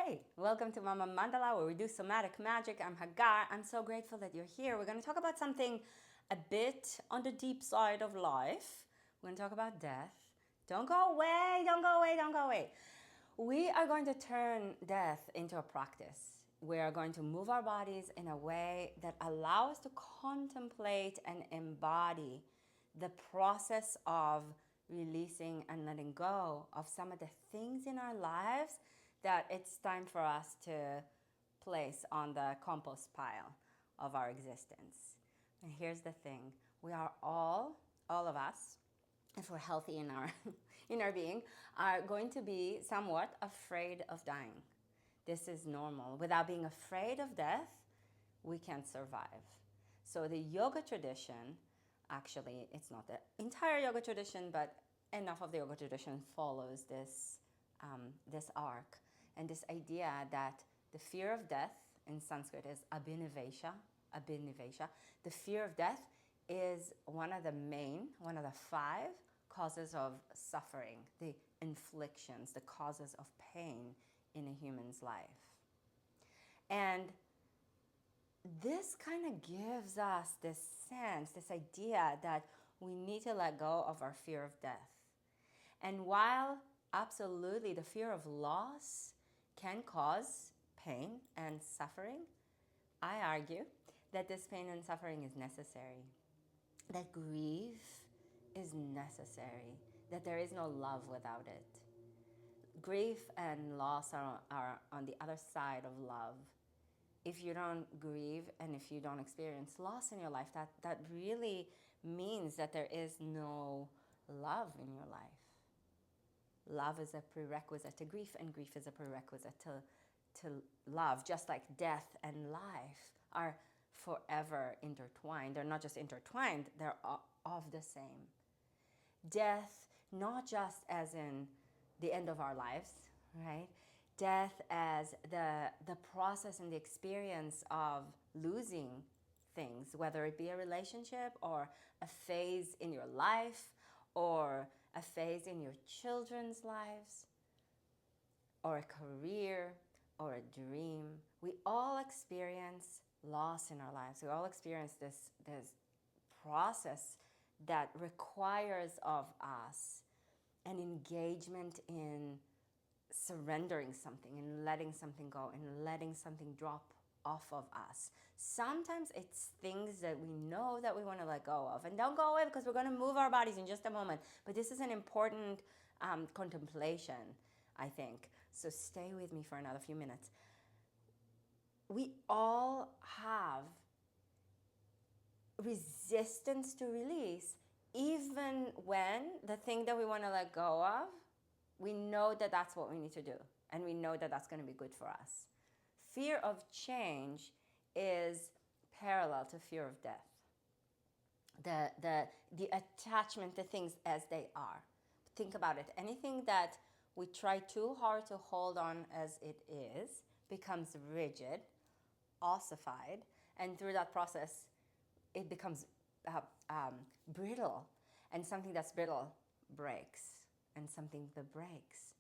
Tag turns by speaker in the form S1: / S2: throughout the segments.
S1: Hey, welcome to Mama Mandala, where we do somatic magic. I'm Hagar. I'm so grateful that you're here. We're going to talk about something a bit on the deep side of life. We're going to talk about death. Don't go away, don't go away, don't go away. We are going to turn death into a practice. We are going to move our bodies in a way that allows us to contemplate and embody the process of releasing and letting go of some of the things in our lives that it's time for us to place on the compost pile of our existence. And here's the thing, we are all of us, if we're healthy in our in our being, are going to be somewhat afraid of dying. This is normal. Without being afraid of death, we can't survive. So the yoga tradition, actually, it's not the entire yoga tradition, but enough of the yoga tradition follows this arc and this idea that the fear of death in Sanskrit is Abhinivesha. The fear of death is one of the 5 causes of suffering, the inflictions, the causes of pain in a human's life. And this kind of gives us this sense, this idea that we need to let go of our fear of death. And while absolutely the fear of loss can cause pain and suffering, I argue that this pain and suffering is necessary, that grief is necessary, that there is no love without it. Grief and loss are on the other side of love. If you don't grieve and if you don't experience loss in your life, that really means that there is no love in your life. Love is a prerequisite to grief, and grief is a prerequisite to love, just like death and life are forever intertwined. They're not just intertwined, they're of the same. Death, not just as in the end of our lives, right? Death as the process and the experience of losing things, whether it be a relationship or a phase in your life or a phase in your children's lives or a career or a dream. We all experience loss in our lives. We all experience this process that requires of us an engagement in surrendering something and letting something go and letting something drop off of us. Sometimes it's things that we know that we want to let go of. And don't go away because we're going to move our bodies in just a moment. But this is an important contemplation, I think. So stay with me for another few minutes. We all have resistance to release, even when the thing that we want to let go of, we know that that's what we need to do. And we know that that's going to be good for us. Fear of change is parallel to fear of death. The attachment to things as they are. Think about it. Anything that we try too hard to hold on as it is becomes rigid, ossified, and through that process, it becomes brittle. And something that's brittle breaks. And something that breaks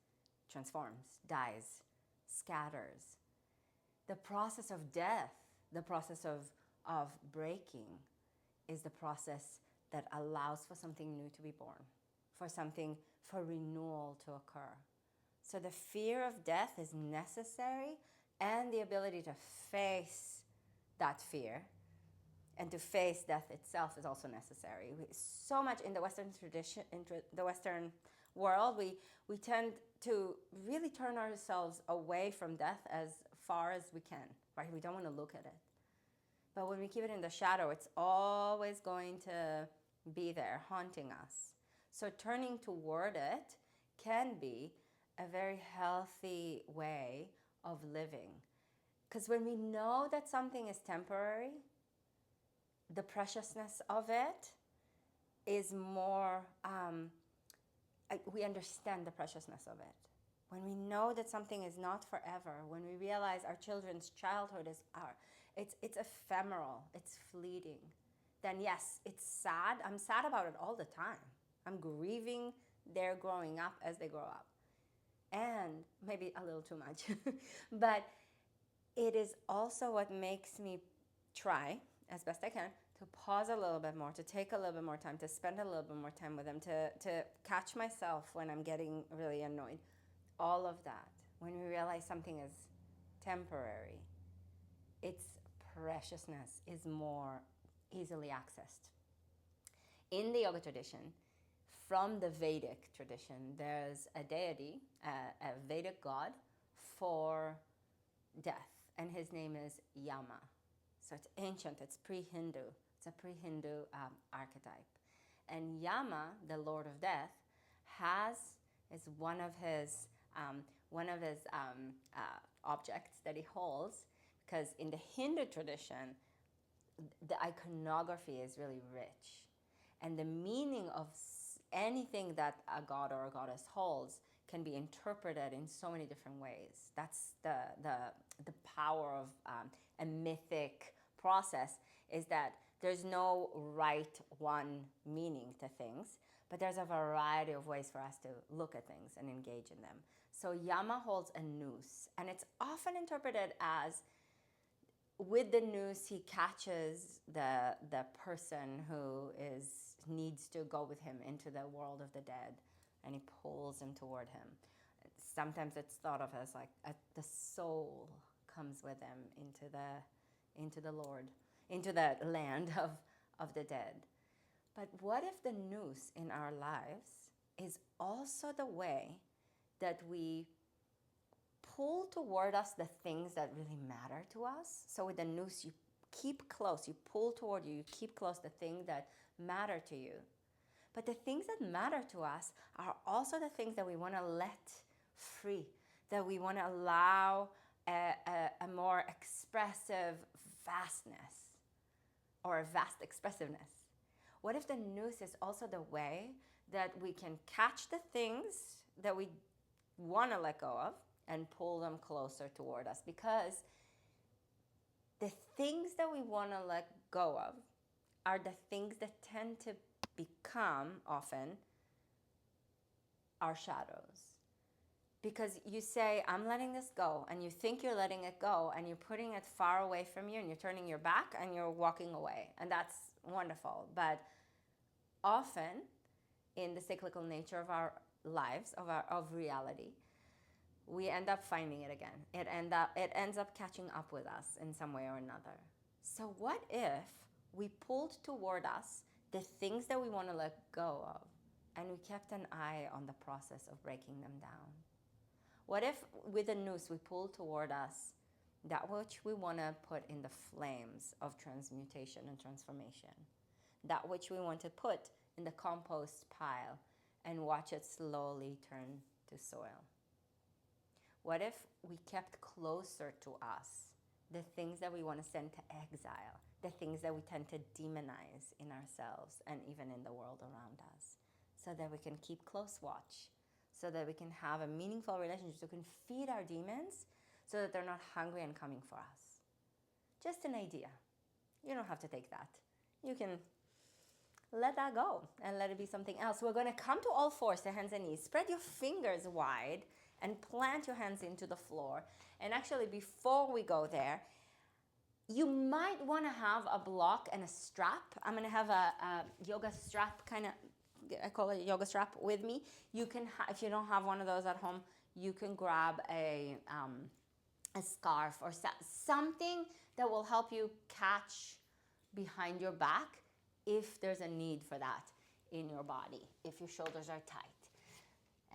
S1: transforms, dies, scatters. The process of death, the process of breaking, is the process that allows for something new to be born, for renewal to occur. So the fear of death is necessary, and the ability to face that fear and to face death itself is also necessary. So much in the Western tradition, in the Western world, we tend to really turn ourselves away from death as far as we can, right? We don't want to look at it. But when we keep it in the shadow, it's always going to be there, haunting us. So turning toward it can be a very healthy way of living. Because when we know that something is temporary, the preciousness of it is more, we understand the preciousness of it. When we know that something is not forever, when we realize our children's childhood it's ephemeral, it's fleeting, then yes, it's sad. I'm sad about it all the time. I'm grieving their growing up as they grow up. and maybe a little too much, but it is also what makes me try as best I can to pause a little bit more, to take a little bit more time, to spend a little bit more time with them, to catch myself when I'm getting really annoyed. All of that, when we realize something is temporary, its preciousness is more easily accessed. In the yoga tradition, from the Vedic tradition, there's a deity, a Vedic god for death, and his name is Yama. So it's ancient, it's pre-Hindu, it's a pre-Hindu archetype. And Yama, the Lord of Death, is one of his objects that he holds, because in the Hindu tradition, the iconography is really rich, and the meaning of anything that a god or a goddess holds can be interpreted in so many different ways. That's the power of a mythic process, is that there's no right one meaning to things, but there's a variety of ways for us to look at things and engage in them. So Yama holds a noose, and it's often interpreted as, with the noose, he catches the person who needs to go with him into the world of the dead, and he pulls him toward him. Sometimes it's thought of as like the soul comes with him into the Lord, into the land of the dead. But what if the noose in our lives is also the way that we pull toward us the things that really matter to us? So with the noose, you keep close, you pull toward you keep close the things that matter to you. But the things that matter to us are also the things that we want to let free, that we want to allow a more expressive vastness, or a vast expressiveness. What if the noose is also the way that we can catch the things that we want to let go of and pull them closer toward us? Because the things that we want to let go of are the things that tend to become often our shadows. Because you say, I'm letting this go, and you think you're letting it go, and you're putting it far away from you, and you're turning your back, and you're walking away. And that's wonderful. But often, in the cyclical nature of our lives, of reality, we end up finding it again. It ends up catching up with us in some way or another. So what if we pulled toward us the things that we want to let go of, and we kept an eye on the process of breaking them down? What if with a noose we pull toward us that which we want to put in the flames of transmutation and transformation, that which we want to put in the compost pile and watch it slowly turn to soil? What if we kept closer to us the things that we want to send to exile, the things that we tend to demonize in ourselves and even in the world around us, so that we can keep close watch, so that we can have a meaningful relationship, so we can feed our demons so that they're not hungry and coming for us? Just an idea. You don't have to take that. You can let that go and let it be something else. We're going to come to all fours, to hands and knees. Spread your fingers wide and plant your hands into the floor. And actually, before we go there, you might want to have a block and a strap. I'm going to have a yoga strap, I call it a yoga strap, with me. You can, if you don't have one of those at home, you can grab a scarf or something that will help you catch behind your back if there's a need for that in your body, if your shoulders are tight.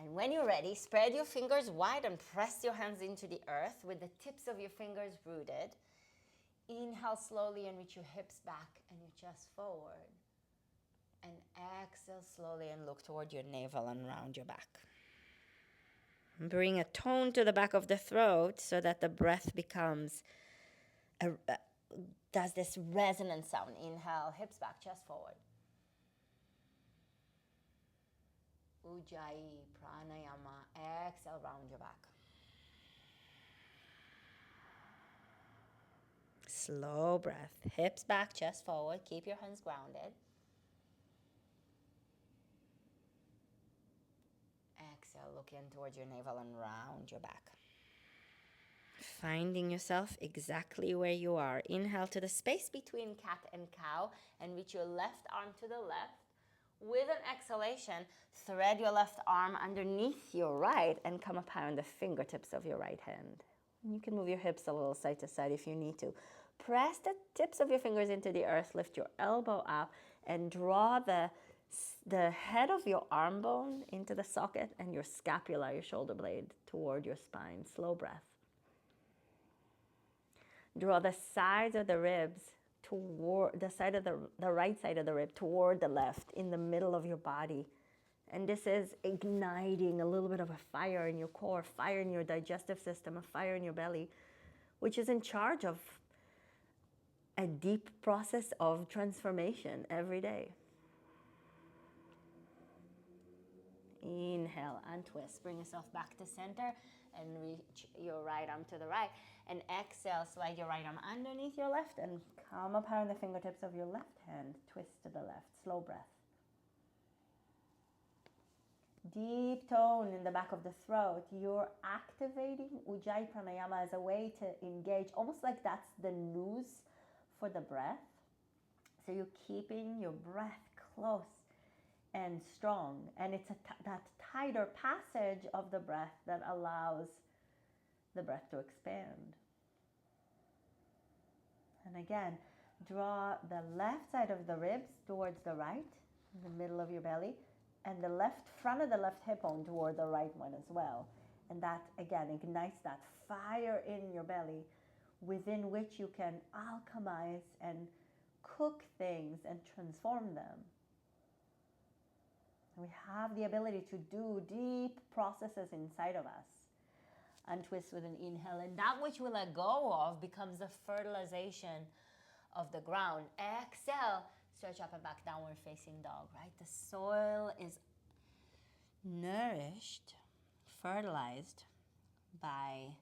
S1: And when you're ready, spread your fingers wide and press your hands into the earth with the tips of your fingers rooted. Inhale slowly and reach your hips back and your chest forward. And exhale slowly and look toward your navel and round your back. Bring a tone to the back of the throat so that the breath becomes does this resonant sound. Inhale, hips back, chest forward. Ujjayi, pranayama. Exhale, round your back. Slow breath. Hips back, chest forward. Keep your hands grounded. Exhale, Look in towards your navel and round your back. Finding yourself exactly where you are. Inhale to the space between cat and cow and reach your left arm to the left. With an exhalation, thread your left arm underneath your right and come up high on the fingertips of your right hand. You can move your hips a little side to side if you need to. Press the tips of your fingers into the earth, lift your elbow up, and draw the head of your arm bone into the socket and your scapula, your shoulder blade, toward your spine. Slow breath. Draw the sides of the ribs toward the right side of the rib toward the left, in the middle of your body. And this is igniting a little bit of a fire in your core, fire in your digestive system, a fire in your belly, which is in charge of a deep process of transformation every day. Inhale and twist. Bring yourself back to center and reach your right arm to the right. And exhale, slide your right arm underneath your left and come up high on the fingertips of your left hand. Twist to the left. Slow breath. Deep tone in the back of the throat. You're activating Ujjayi Pranayama as a way to engage, almost like that's the noose for the breath. So you're keeping your breath close and strong. And it's that tighter passage of the breath that allows the breath to expand. And again, draw the left side of the ribs towards the right, in the middle of your belly, and the left front of the left hip bone toward the right one as well. And that, again, ignites that fire in your belly within which you can alchemize and cook things and transform them. We have the ability to do deep processes inside of us. Untwist with an inhale, and that which we let go of becomes the fertilization of the ground. Exhale, stretch up and back, downward facing dog, right? The soil is nourished, fertilized by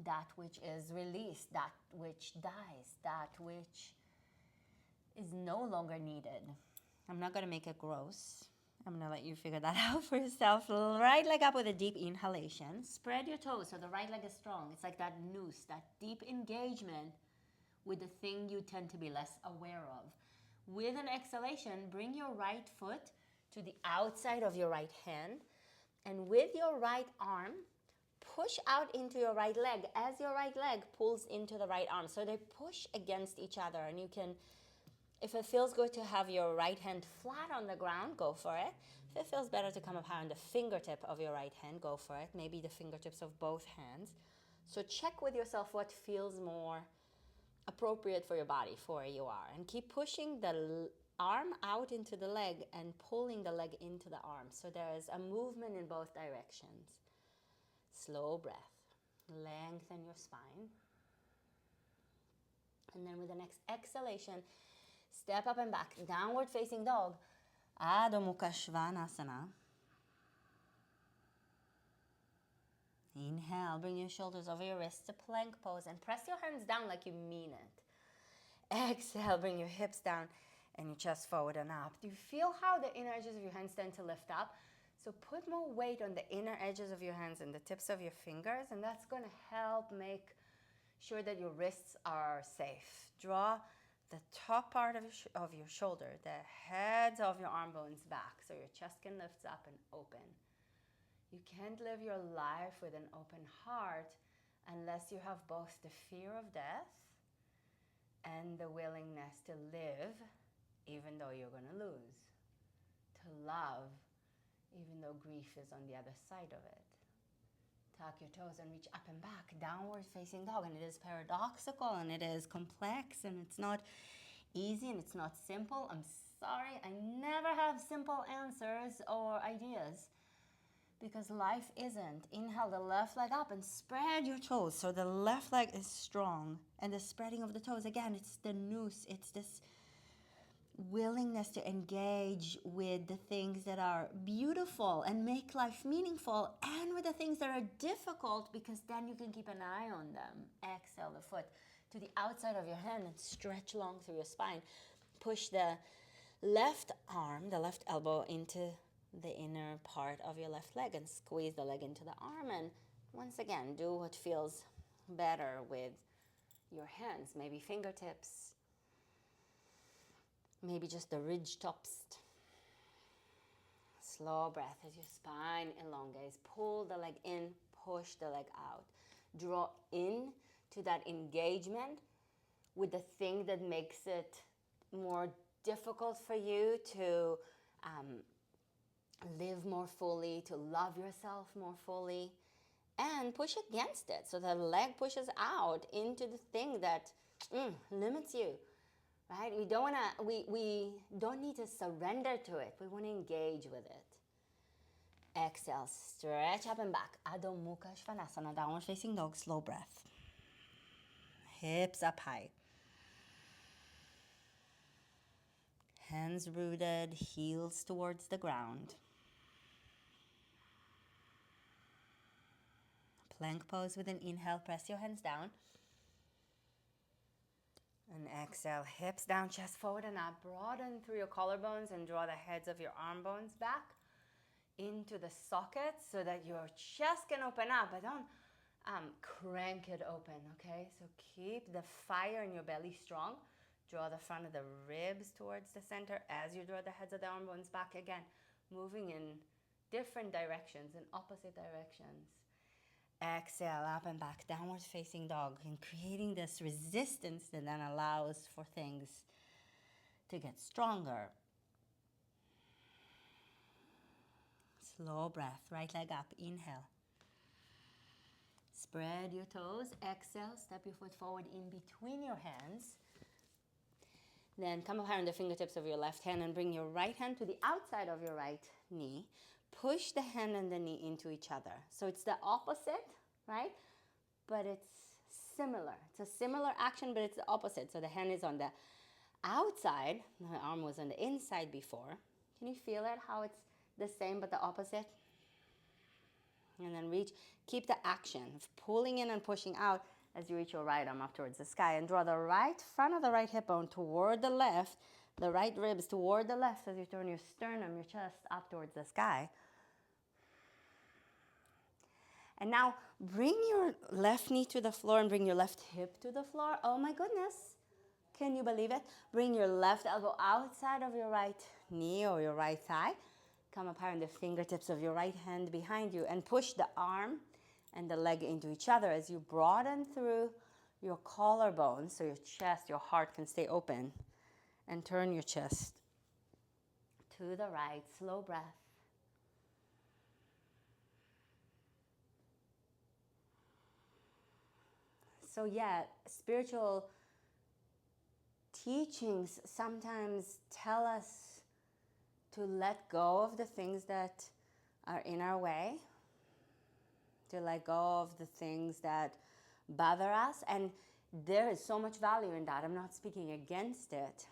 S1: that which is released, that which dies, that which is no longer needed. I'm not going to make it gross. I'm going to let you figure that out for yourself. Right leg up with a deep inhalation. Spread your toes so the right leg is strong. It's like that noose, that deep engagement with the thing you tend to be less aware of. With an exhalation, bring your right foot to the outside of your right hand. And with your right arm, push out into your right leg as your right leg pulls into the right arm. So they push against each other. And you can, if it feels good to have your right hand flat on the ground, go for it. If it feels better to come up high on the fingertip of your right hand, go for it. Maybe the fingertips of both hands. So check with yourself what feels more appropriate for your body, for where you are. And keep pushing the arm out into the leg and pulling the leg into the arm. So there is a movement in both directions. Slow breath. Lengthen your spine. And then with the next exhalation, step up and back, downward facing dog, Adho Mukha Svanasana. Inhale, bring your shoulders over your wrists to plank pose and press your hands down like you mean it. Exhale, bring your hips down and your chest forward and up. Do you feel how the inner edges of your hands tend to lift up? So put more weight on the inner edges of your hands and the tips of your fingers, and that's going to help make sure that your wrists are safe. Draw the top part of your shoulder, the heads of your arm bones back, so your chest can lift up and open. You can't live your life with an open heart unless you have both the fear of death and the willingness to live even though you're going to lose, to love even though grief is on the other side of it. Tuck your toes and reach up and back, downward facing dog. And it is paradoxical and it is complex and it's not easy and it's not simple. I'm sorry, I never have simple answers or ideas because life isn't. Inhale the left leg up and spread your toes so the left leg is strong. And the spreading of the toes, again, it's the noose. It's this willingness to engage with the things that are beautiful and make life meaningful, and with the things that are difficult, because then you can keep an eye on them. Exhale the foot to the outside of your hand and stretch long through your spine. Push the left arm, the left elbow into the inner part of your left leg and squeeze the leg into the arm. And once again, do what feels better with your hands. Maybe fingertips, maybe just the ridge tops. Slow breath as your spine elongates. Pull the leg in, push the leg out. Draw in to that engagement with the thing that makes it more difficult for you to live more fully, to love yourself more fully, and push against it so the leg pushes out into the thing that limits you, right? We don't need to surrender to it. We want to engage with it. Exhale, stretch up and back. Adho Mukha Svanasana, downward facing dog, slow breath. Hips up high. Hands rooted, heels towards the ground. Plank pose with an inhale, press your hands down. And exhale, hips down, chest forward and up. Broaden through your collarbones and draw the heads of your arm bones back into the sockets so that your chest can open up, but don't crank it open, okay? So keep the fire in your belly strong. Draw the front of the ribs towards the center as you draw the heads of the arm bones back again, moving in different directions, in opposite directions. Exhale, up and back, downward facing dog, and creating this resistance that then allows for things to get stronger. Slow breath, right leg up, inhale. Spread your toes, exhale, step your foot forward in between your hands. Then come up higher on the fingertips of your left hand and bring your right hand to the outside of your right knee. Push the hand and the knee into each other. So it's the opposite, right? But it's similar. It's a similar action, but it's the opposite. So the hand is on the outside. The arm was on the inside before. Can you feel it? How it's the same but the opposite? And then reach. Keep the action of pulling in and pushing out as you reach your right arm up towards the sky. And draw the right front of the right hip bone toward the left. The right ribs toward the left as you turn your sternum, your chest up towards the sky. And now bring your left knee to the floor and bring your left hip to the floor. Oh my goodness. Can you believe it? Bring your left elbow outside of your right knee or your right thigh. Come up higher on the fingertips of your right hand behind you and push the arm and the leg into each other as you broaden through your collarbone so your chest, your heart can stay open. And turn your chest to the right. Slow breath. So yeah, spiritual teachings sometimes tell us to let go of the things that are in our way, to let go of the things that bother us. And there is so much value in that. I'm not speaking against it.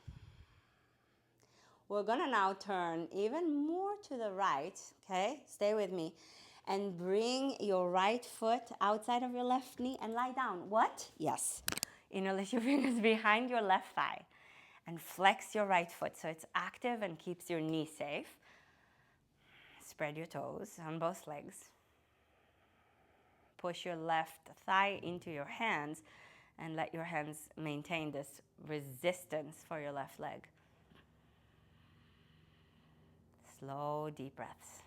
S1: We're going to now turn even more to the right, okay? Stay with me. And bring your right foot outside of your left knee and lie down. What? Yes. Interlace your fingers behind your left thigh. And flex your right foot so it's active and keeps your knee safe. Spread your toes on both legs. Push your left thigh into your hands and let your hands maintain this resistance for your left leg. Slow, deep breaths.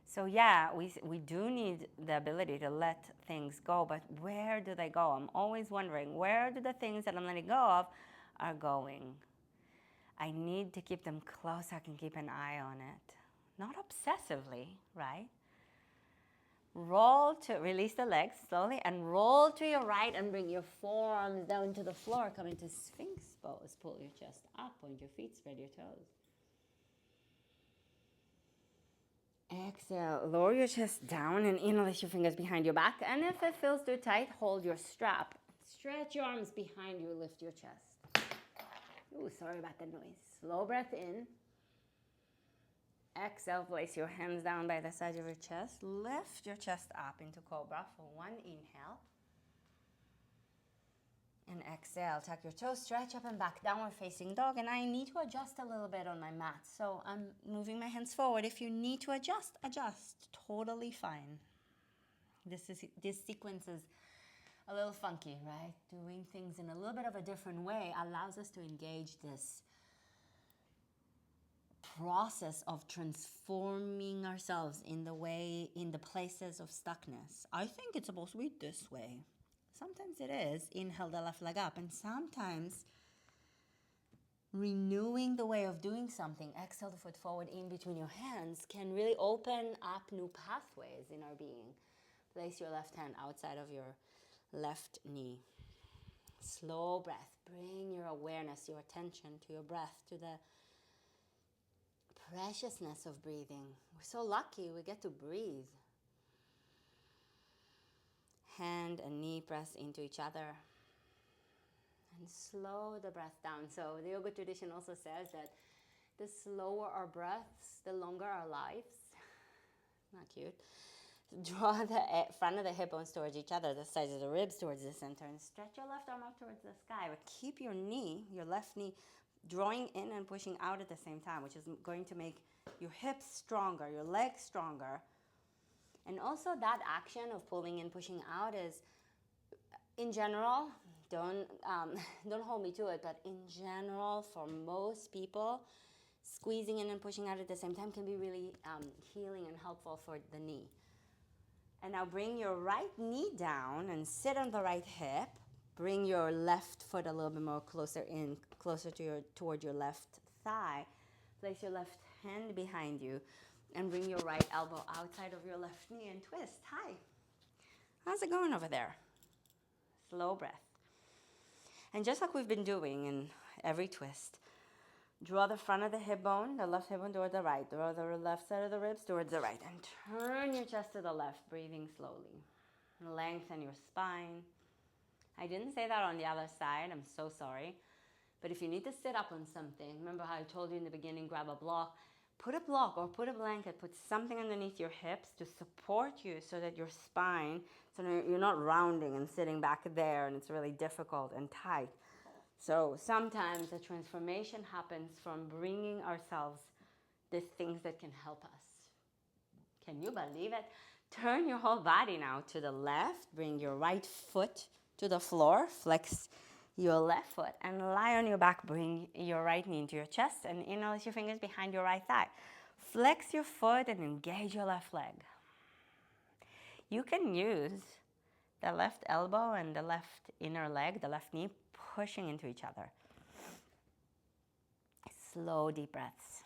S1: So yeah, we do need the ability to let things go, but where do they go? I'm always wondering, where do the things that I'm letting go of are going? I need to keep them close so I can keep an eye on it. Not obsessively, right? Roll to, release the legs slowly and roll to your right and bring your forearms down to the floor. Come into Sphinx pose. Pull your chest up, point your feet, spread your toes. Exhale, lower your chest down and interlace your fingers behind your back. And if it feels too tight, hold your strap. Stretch your arms behind you, lift your chest. Ooh, sorry about the noise. Slow breath in. Exhale, place your hands down by the side of your chest. Lift your chest up into Cobra for one inhale. And exhale, tuck your toes, stretch up and back, downward facing dog. And I need to adjust a little bit on my mat. So I'm moving my hands forward. If you need to adjust, adjust. Totally fine. This sequence is a little funky, right? Doing things in a little bit of a different way allows us to engage this process of transforming ourselves in the places of stuckness. I think it's supposed to be this way. Sometimes it is. Inhale the left leg up. And sometimes renewing the way of doing something, exhale the foot forward in between your hands, can really open up new pathways in our being. Place your left hand outside of your left knee. Slow breath. Bring your awareness, your attention to your breath, to the preciousness of breathing. We're so lucky we get to breathe. Hand and knee press into each other. And slow the breath down. So the yoga tradition also says that the slower our breaths, the longer our lives. Not cute. Draw the front of the hip bones towards each other, the sides of the ribs towards the center, and stretch your left arm out towards the sky. But keep your knee, your left knee, drawing in and pushing out at the same time, which is going to make your hips stronger, your legs stronger. And also that action of pulling in, pushing out is, in general, don't hold me to it, but in general, for most people, squeezing in and pushing out at the same time can be really healing and helpful for the knee. And now bring your right knee down and sit on the right hip. Bring your left foot a little bit more closer toward your left thigh. Place your left hand behind you and bring your right elbow outside of your left knee and twist. Hi. How's it going over there? Slow breath. And just like we've been doing in every twist, draw the front of the hip bone, the left hip bone toward the right. Draw the left side of the ribs towards the right. And turn your chest to the left, breathing slowly. Lengthen your spine. I didn't say that on the other side. I'm so sorry. But if you need to sit up on something, remember how I told you in the beginning, grab a block. Put a block or put a blanket, put something underneath your hips to support you so that your spine, so you're not rounding and sitting back there and it's really difficult and tight. So sometimes the transformation happens from bringing ourselves the things that can help us. Can you believe it? Turn your whole body now to the left. Bring your right foot to the floor. Flex your left foot and lie on your back. Bring your right knee into your chest and interlace your fingers behind your right thigh. Flex your foot and engage your left leg. You can use the left elbow and the left inner leg, the left knee, pushing into each other. Slow, deep breaths.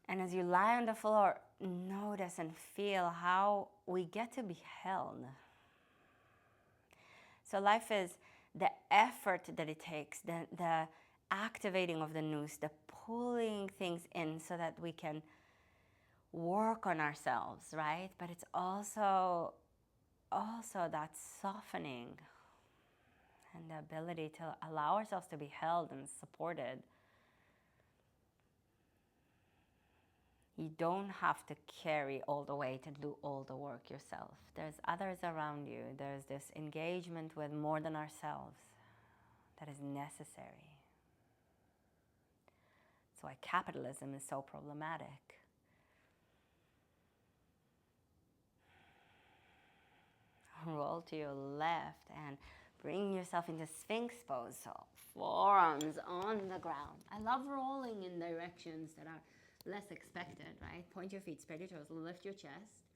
S1: And as you lie on the floor, notice and feel how we get to be held. So life is the effort that it takes, the activating of the noose, the pulling things in so that we can work on ourselves, right? But it's also that softening and the ability to allow ourselves to be held and supported. You don't have to carry all the weight and do all the work yourself. There's others around you. There's this engagement with more than ourselves that is necessary. That's why capitalism is so problematic. Roll to your left and bring yourself into Sphinx pose. So forearms on the ground. I love rolling in directions that are less expected, right? Point your feet, spread your toes, lift your chest.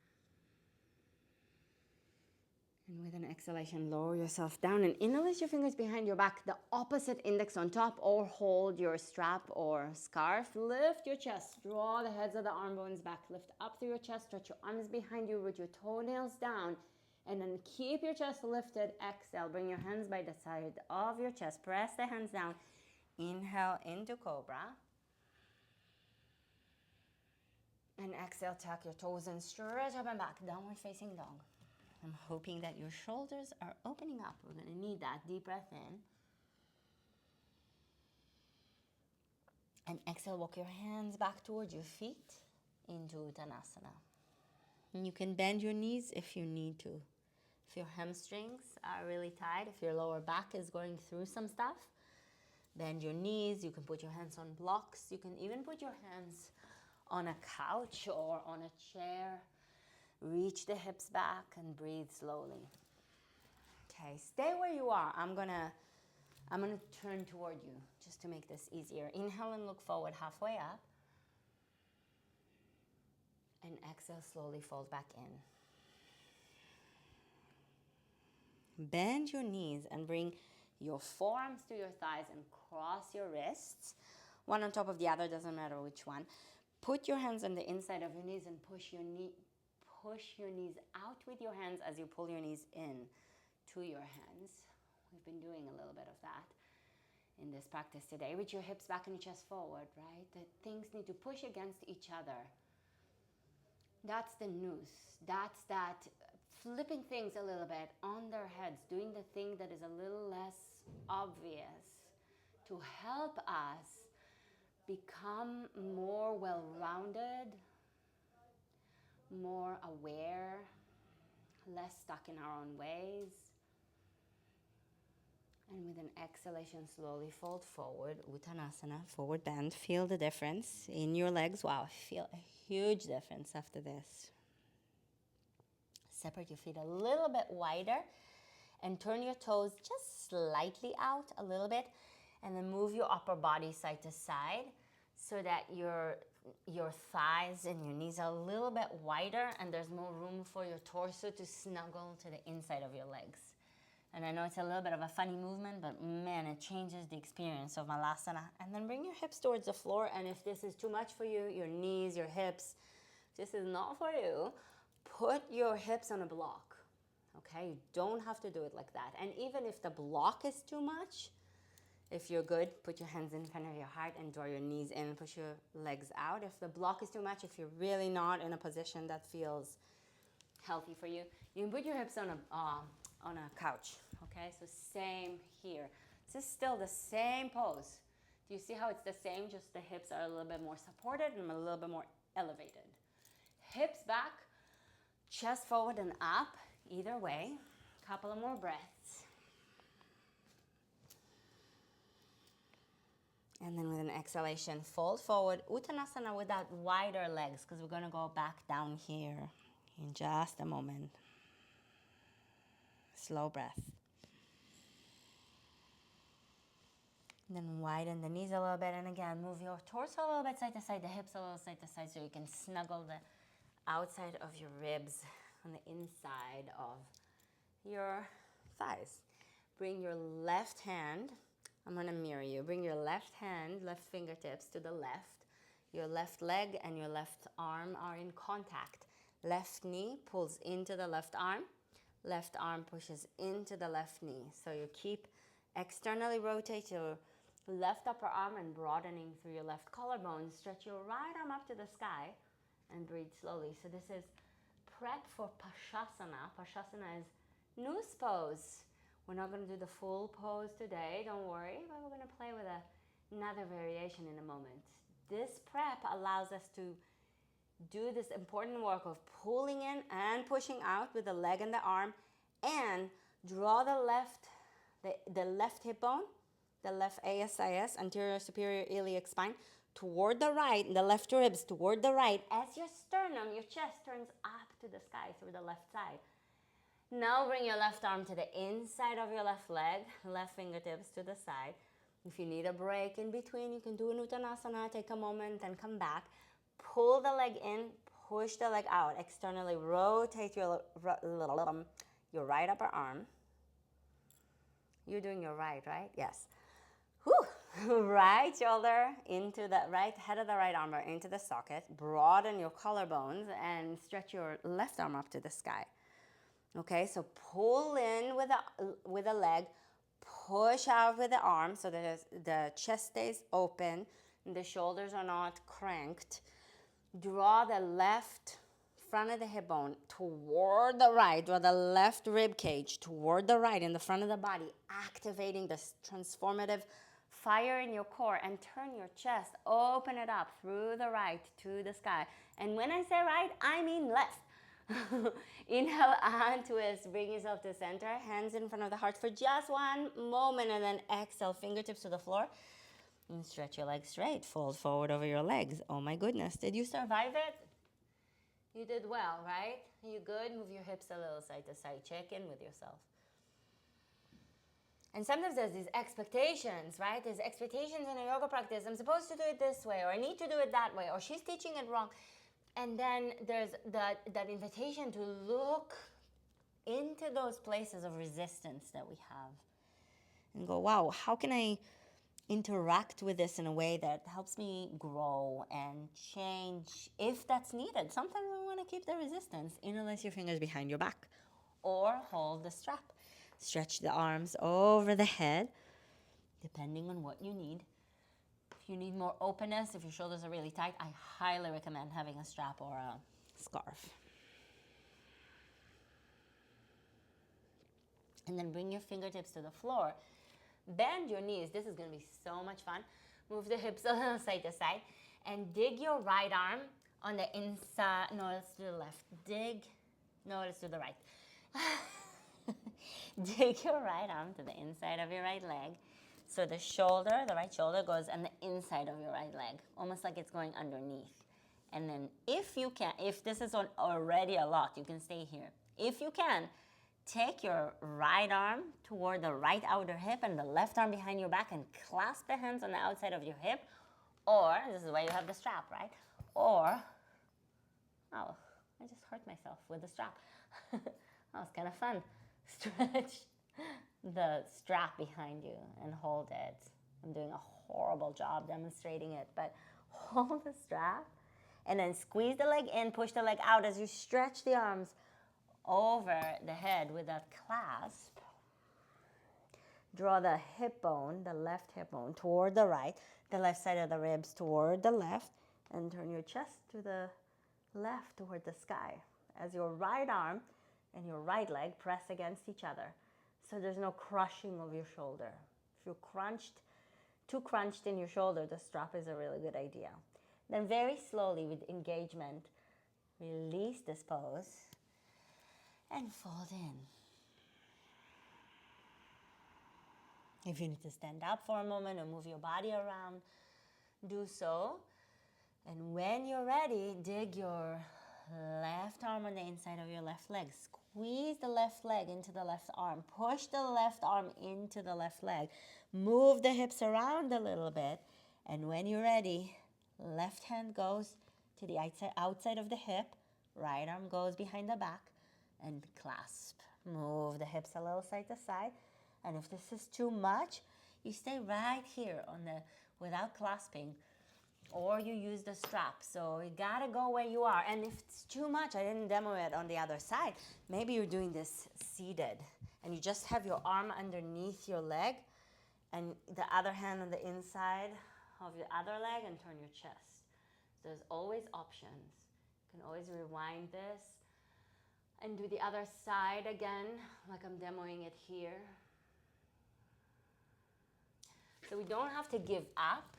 S1: And with an exhalation, lower yourself down and interlace your fingers behind your back, the opposite index on top, or hold your strap or scarf. Lift your chest, draw the heads of the arm bones back, lift up through your chest, stretch your arms behind you, root your toenails down, and then keep your chest lifted. Exhale, bring your hands by the side of your chest, press the hands down. Inhale into Cobra. And exhale, tuck your toes and stretch up and back, downward facing dog. I'm hoping that your shoulders are opening up. We're going to need that. Deep breath in. And exhale, walk your hands back towards your feet into Uttanasana. And you can bend your knees if you need to. If your hamstrings are really tight, if your lower back is going through some stuff, bend your knees. You can put your hands on blocks. You can even put your hands on a couch or on a chair. Reach the hips back and breathe slowly. Okay, stay where you are. I'm gonna turn toward you just to make this easier. Inhale and look forward halfway up. And exhale, slowly fold back in. Bend your knees and bring your forearms to your thighs and cross your wrists. One on top of the other, doesn't matter which one. Put your hands on the inside of your knees and push your knees out with your hands as you pull your knees in to your hands. We've been doing a little bit of that in this practice today. With your hips back and your chest forward, right? The things need to push against each other. That's the noose. That's that flipping things a little bit on their heads, doing the thing that is a little less obvious to help us become more well-rounded, more aware, less stuck in our own ways. And with an exhalation, slowly fold forward, Uttanasana, forward bend. Feel the difference in your legs. Wow, I feel a huge difference after this. Separate your feet a little bit wider and turn your toes just slightly out a little bit, and then move your upper body side to side so that your thighs and your knees are a little bit wider and there's more room for your torso to snuggle to the inside of your legs. And I know it's a little bit of a funny movement, but man, it changes the experience of Malasana. And then bring your hips towards the floor. And if this is too much for you, your knees, your hips, this is not for you, put your hips on a block, okay? You don't have to do it like that. And even if the block is too much, if you're good, put your hands in front of your heart and draw your knees in and push your legs out. If the block is too much, if you're really not in a position that feels healthy for you, you can put your hips on a couch, okay? So same here. This is still the same pose. Do you see how it's the same, just the hips are a little bit more supported and a little bit more elevated. Hips back, chest forward and up, either way. Couple of more breaths. And then with an exhalation, fold forward, Uttanasana without wider legs, because we're gonna go back down here in just a moment. Slow breath. And then widen the knees a little bit, and again, move your torso a little bit side to side, the hips a little side to side, so you can snuggle the outside of your ribs on the inside of your thighs. Bring your left hand, I'm gonna mirror you, bring your left hand, left fingertips to the left. Your left leg and your left arm are in contact. Left knee pulls into the left arm pushes into the left knee. So you keep externally rotate your left upper arm and broadening through your left collarbone. Stretch your right arm up to the sky and breathe slowly. So this is prep for Pashasana. Pashasana is noose pose. We're not going to do the full pose today, don't worry, but we're going to play with another variation in a moment. This prep allows us to do this important work of pulling in and pushing out with the leg and the arm, and draw the left hip bone, the left ASIS, anterior superior iliac spine, toward the right, the left ribs toward the right, as your sternum, your chest turns up to the sky through the left side. Now bring your left arm to the inside of your left leg, left fingertips to the side. If you need a break in between, you can do an Uttanasana, take a moment and come back. Pull the leg in, push the leg out. Externally rotate your right upper arm. You're doing your right? Yes. Whew. Right shoulder into the right, head of the right arm into the socket. Broaden your collarbones and stretch your left arm up to the sky. Okay, so pull in with the leg, push out with the arm so that the chest stays open and the shoulders are not cranked. Draw the left front of the hip bone toward the right, draw the left rib cage toward the right in the front of the body, activating this transformative fire in your core, and turn your chest, open it up through the right to the sky. And when I say right, I mean left. Inhale and twist. Bring yourself to center. Hands in front of the heart for just one moment. And then exhale, fingertips to the floor. And stretch your legs straight. Fold forward over your legs. Oh my goodness. Did you survive it? You did well, right? You good? Move your hips a little side to side. Check in with yourself. And sometimes there's these expectations, right? There's expectations in a yoga practice. I'm supposed to do it this way, or I need to do it that way, or she's teaching it wrong. And then there's that invitation to look into those places of resistance that we have and go, wow, how can I interact with this in a way that helps me grow and change if that's needed? Sometimes we want to keep the resistance. Interlace your fingers behind your back or hold the strap. Stretch the arms over the head, depending on what you need. If you need more openness, if your shoulders are really tight, I highly recommend having a strap or a scarf. And then bring your fingertips to the floor. Bend your knees. This is going to be so much fun. Move the hips a little side to side. And dig your right arm on the inside. No, let's do the left. No, let's do the right. Dig your right arm to the inside of your right leg. So the right shoulder goes on the inside of your right leg, almost like it's going underneath. And then if you can, if this is already a lot, you can stay here. If you can, take your right arm toward the right outer hip and the left arm behind your back and clasp the hands on the outside of your hip. Or, this is why you have the strap, right? Or, oh, I just hurt myself with the strap. That was kind of fun. Stretch the strap behind you and hold it. I'm doing a horrible job demonstrating it, but hold the strap and then squeeze the leg in, push the leg out as you stretch the arms over the head with that clasp. Draw the hip bone, the left hip bone, toward the right, the left side of the ribs toward the left, and turn your chest to the left toward the sky as your right arm and your right leg press against each other. So there's no crushing of your shoulder. If you're too crunched in your shoulder, the strap is a really good idea. Then very slowly with engagement, release this pose and fold in. If you need to stand up for a moment or move your body around, do so. And when you're ready, dig your left arm on the inside of your left leg. Squeeze the left leg into the left arm. Push the left arm into the left leg. Move the hips around a little bit. And when you're ready, left hand goes to the outside of the hip. Right arm goes behind the back and clasp. Move the hips a little side to side. And if this is too much, you stay right here without clasping. Or you use the strap. So you gotta go where you are. And if it's too much, I didn't demo it on the other side. Maybe you're doing this seated and you just have your arm underneath your leg and the other hand on the inside of your other leg and turn your chest. There's always options. You can always rewind this and do the other side again, like I'm demoing it here. So we don't have to give up,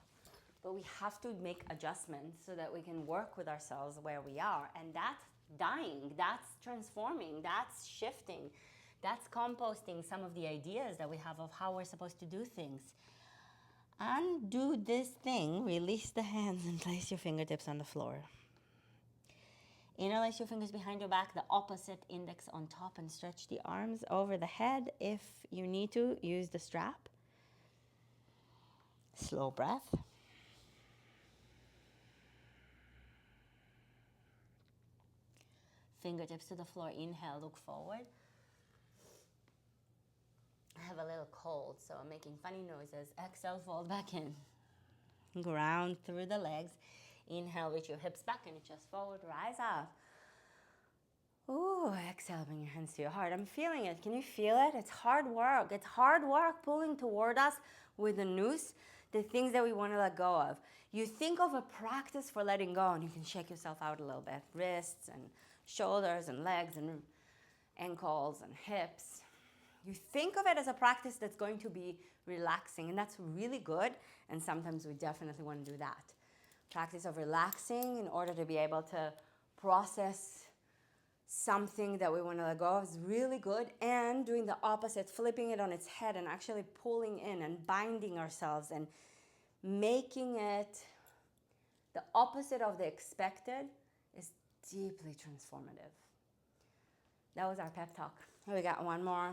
S1: but we have to make adjustments so that we can work with ourselves where we are. And that's dying, that's transforming, that's shifting, that's composting some of the ideas that we have of how we're supposed to do things. Undo this thing, release the hands and place your fingertips on the floor. Interlace your fingers behind your back, the opposite index on top, and stretch the arms over the head. If you need to, use the strap. Slow breath. Fingertips to the floor. Inhale, look forward. I have a little cold, so I'm making funny noises. Exhale, fold back in. Ground through the legs. Inhale, reach your hips back and your chest forward. Rise up. Ooh, exhale, bring your hands to your heart. I'm feeling it. Can you feel it? It's hard work. It's hard work pulling toward us with the noose the things that we want to let go of. You think of a practice for letting go and you can shake yourself out a little bit. Wrists and shoulders and legs and ankles and hips. You think of it as a practice that's going to be relaxing, and that's really good, and sometimes we definitely want to do that. Practice of relaxing in order to be able to process something that we want to let go of is really good. And doing the opposite, flipping it on its head and actually pulling in and binding ourselves and making it the opposite of the expected is deeply transformative. That was our pep talk. Here we got one more.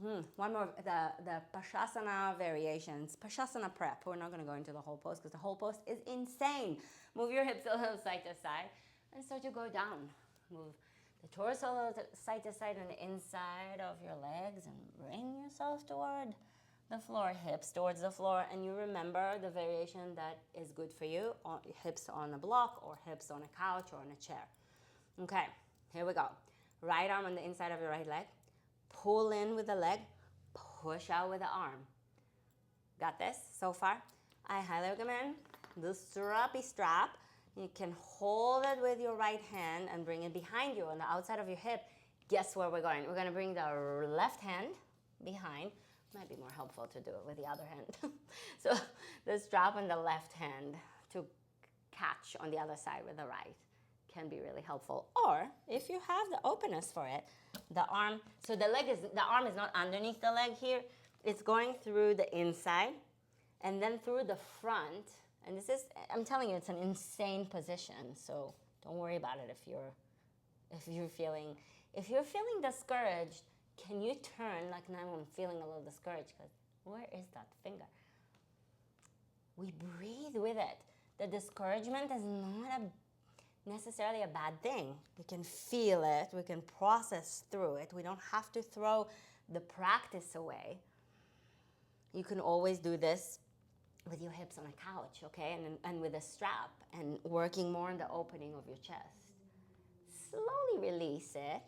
S1: The Pashasana variations. Pashasana prep. We're not going to go into the whole pose because the whole pose is insane. Move your hips a little side to side and start to go down. Move the torso a little side to side on the inside of your legs and bring yourself toward the floor, hips towards the floor. And you remember the variation that is good for you, hips on a block or hips on a couch or on a chair. Okay, here we go. Right arm on the inside of your right leg. Pull in with the leg, push out with the arm. Got this so far? I highly recommend the strappy strap. You can hold it with your right hand and bring it behind you on the outside of your hip. Guess where we're going? We're going to bring the left hand behind. Might be more helpful to do it with the other hand. So the strap on the left hand to catch on the other side with the right can be really helpful. Or if you have the openness for it, the arm, so the arm is not underneath the leg here. It's going through the inside and then through the front. And this is, I'm telling you, it's an insane position. So don't worry about it if you're feeling discouraged. Can you turn, like now I'm feeling a little discouraged because where is that finger? We breathe with it. The discouragement is not necessarily a bad thing. We can feel it. We can process through it. We don't have to throw the practice away. You can always do this with your hips on a couch, okay? And with a strap and working more on the opening of your chest. Slowly release it.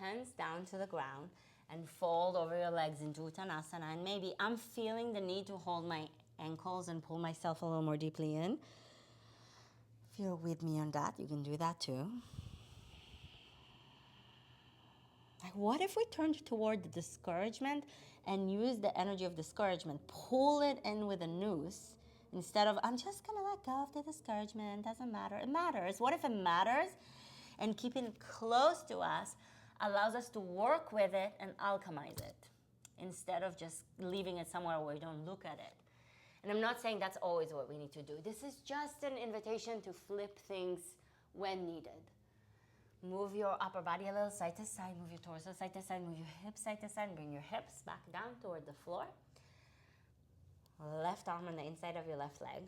S1: Hands down to the ground and fold over your legs into Uttanasana. And maybe I'm feeling the need to hold my ankles and pull myself a little more deeply in. If you're with me on that, you can do that too. Like, what if we turned toward the discouragement and use the energy of discouragement, pull it in with a noose instead of, I'm just going to let go of the discouragement, doesn't matter. It matters. What if it matters? And keeping it close to us allows us to work with it and alchemize it instead of just leaving it somewhere where we don't look at it. And I'm not saying that's always what we need to do. This is just an invitation to flip things when needed. Move your upper body a little side to side, move your torso side to side, move your hips side to side, bring your hips back down toward the floor. Left arm on the inside of your left leg.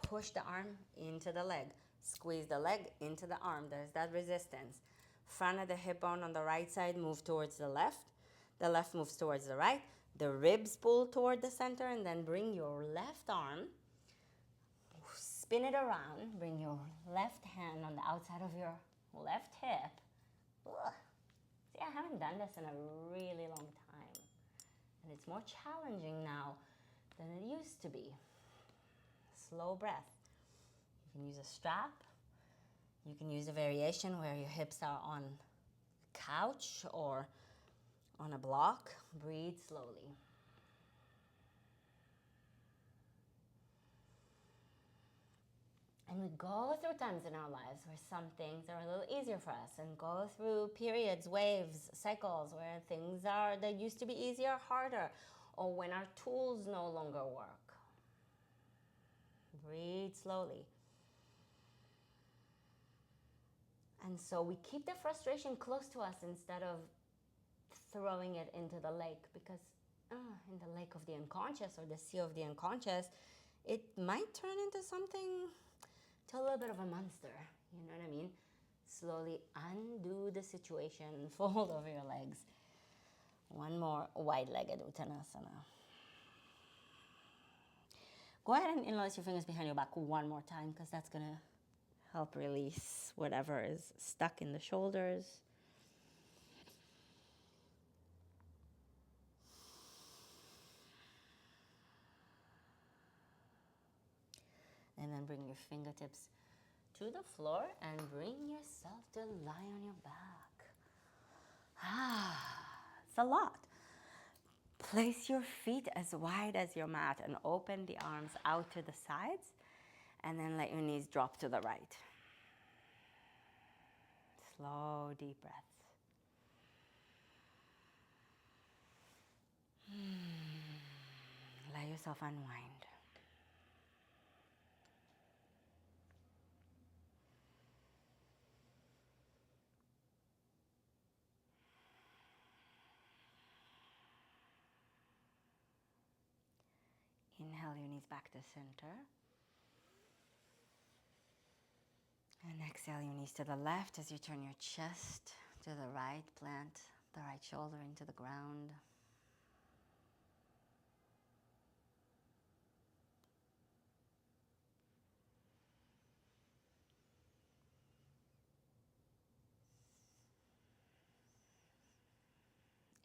S1: Push the arm into the leg. Squeeze the leg into the arm. There's that resistance. Front of the hip bone on the right side move towards the left. The left moves towards the right. The ribs pull toward the center and then bring your left arm, spin it around, bring your left hand on the outside of your left hip. Ugh. See, I haven't done this in a really long time. And it's more challenging now than it used to be. Slow breath. You can use a strap. You can use a variation where your hips are on a couch or on a block. Breathe slowly. And we go through times in our lives where some things are a little easier for us and go through periods, waves, cycles where things that used to be easier, harder, or when our tools no longer work. Breathe slowly. And so we keep the frustration close to us instead of throwing it into the lake, because in the lake of the unconscious or the sea of the unconscious, it might turn into something, to a little bit of a monster. You know what I mean? Slowly undo the situation and fold over your legs. One more wide-legged Uttanasana. Go ahead and interlace your fingers behind your back one more time, because that's going to help release whatever is stuck in the shoulders. And then bring your fingertips to the floor and bring yourself to lie on your back. It's a lot. Place your feet as wide as your mat and open the arms out to the sides, and then let your knees drop to the right. slow, deep breaths. Let yourself unwind. Inhale your knees back to center. And exhale your knees to the left as you turn your chest to the right. Plant the right shoulder into the ground.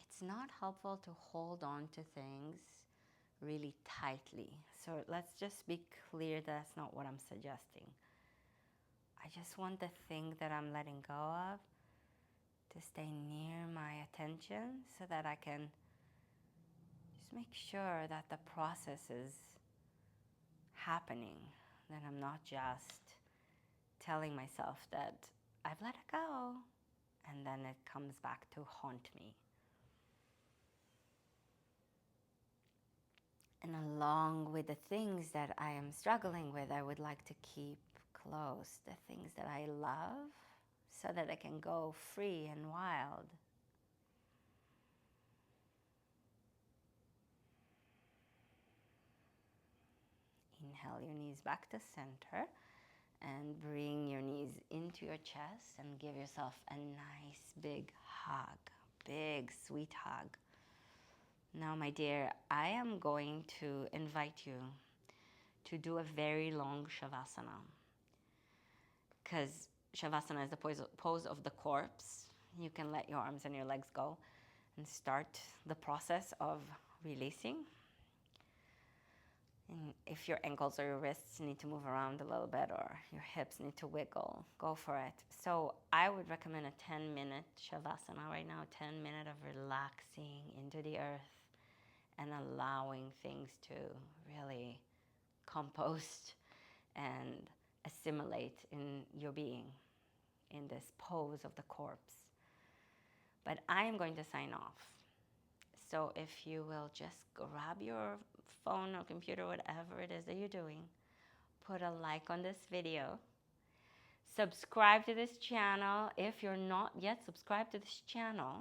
S1: It's not helpful to hold on to things really tightly. So let's just be clear that's not what I'm suggesting. I just want the thing that I'm letting go of to stay near my attention so that I can just make sure that the process is happening, that I'm not just telling myself that I've let it go and then it comes back to haunt me. And along with the things that I am struggling with, I would like to keep close the things that I love so that I can go free and wild. Inhale your knees back to center and bring your knees into your chest and give yourself a nice big hug, big sweet hug. Now, my dear, I am going to invite you to do a very long Shavasana, because Shavasana is the pose of the corpse. You can let your arms and your legs go and start the process of releasing. And if your ankles or your wrists need to move around a little bit or your hips need to wiggle, go for it. So I would recommend a 10-minute Shavasana right now, 10 minutes of relaxing into the earth and allowing things to really compost and assimilate in your being in this pose of the corpse. But I am going to sign off. So if you will just grab your phone or computer, whatever it is that you're doing, put a like on this video, subscribe to this channel if you're not yet subscribed to this channel,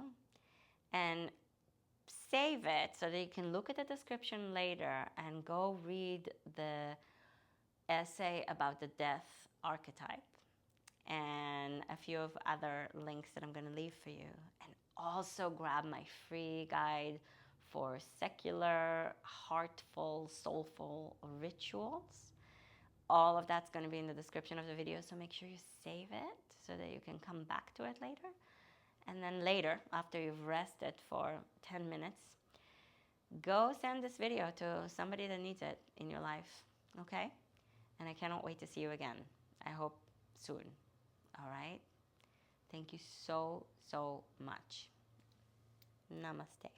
S1: and save it so that you can look at the description later and go read the essay about the death archetype and a few of other links that I'm going to leave for you. And also grab my free guide for secular, heartful, soulful rituals. All of that's going to be in the description of the video, so make sure you save it so that you can come back to it later. And then later, after you've rested for 10 minutes, go send this video to somebody that needs it in your life, okay? And I cannot wait to see you again. I hope soon, all right? Thank you so, so much. Namaste.